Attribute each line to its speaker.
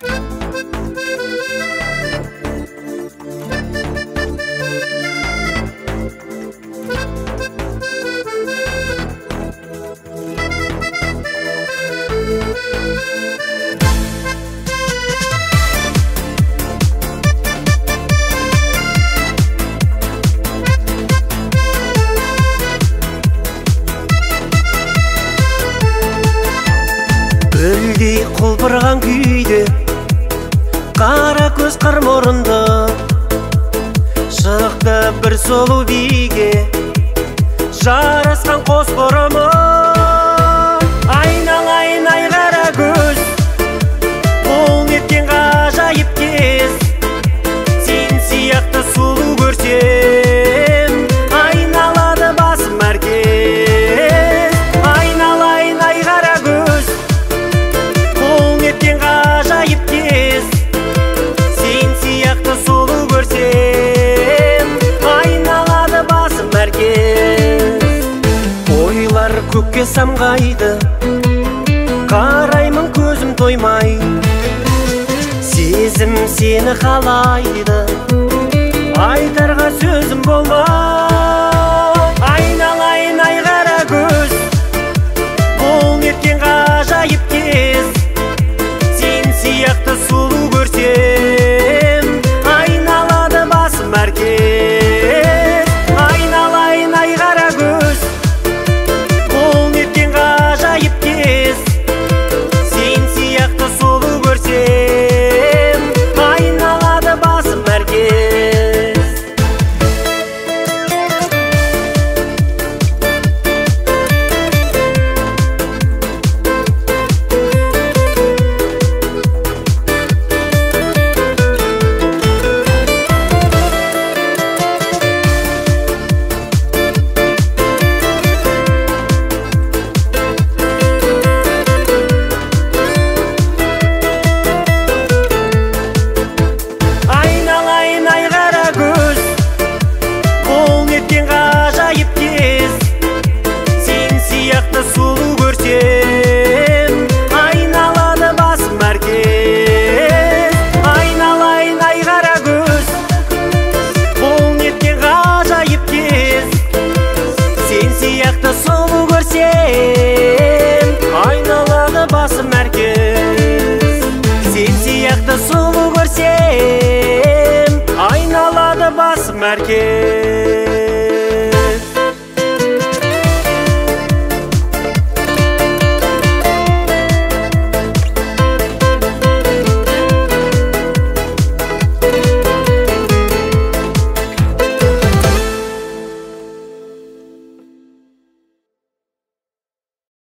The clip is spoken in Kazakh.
Speaker 1: Өлдей құлпырған күйде қара көз қыр мұрынды шықты бір сұлу биге жарасқан қос бұрымы. Айналайын ай қара көз, бұл неткен ғажайып кез, сен сияқты сұлу көрсем айналады басым әркез. Айналайын ай қара көз, неткен ғажайып кез, сен сияқты сұлу көрсем айналады басым әркез. Ойлар көкке самғайды, қараймын көзім тоймай, сезім сені қалайды, айтарға сөзім болмай. Айналайын ай қара көз, бұл неткен ғажайып кез, сияқты сұлу көрсем айналады басым әркез. Айналайын ай қара көз, бұл неткен ғажайып кез, сен сияқты сұлу көрсем айналады басым әркез. Сұлу көрсем айналады басым әркез. Айналайын ай қара көз, бұл неткен ғажайып кез, сен сияқты сұлу көрсем айналады басым әркез. Сен сияқты сұлу көрсем айналады басым әркез.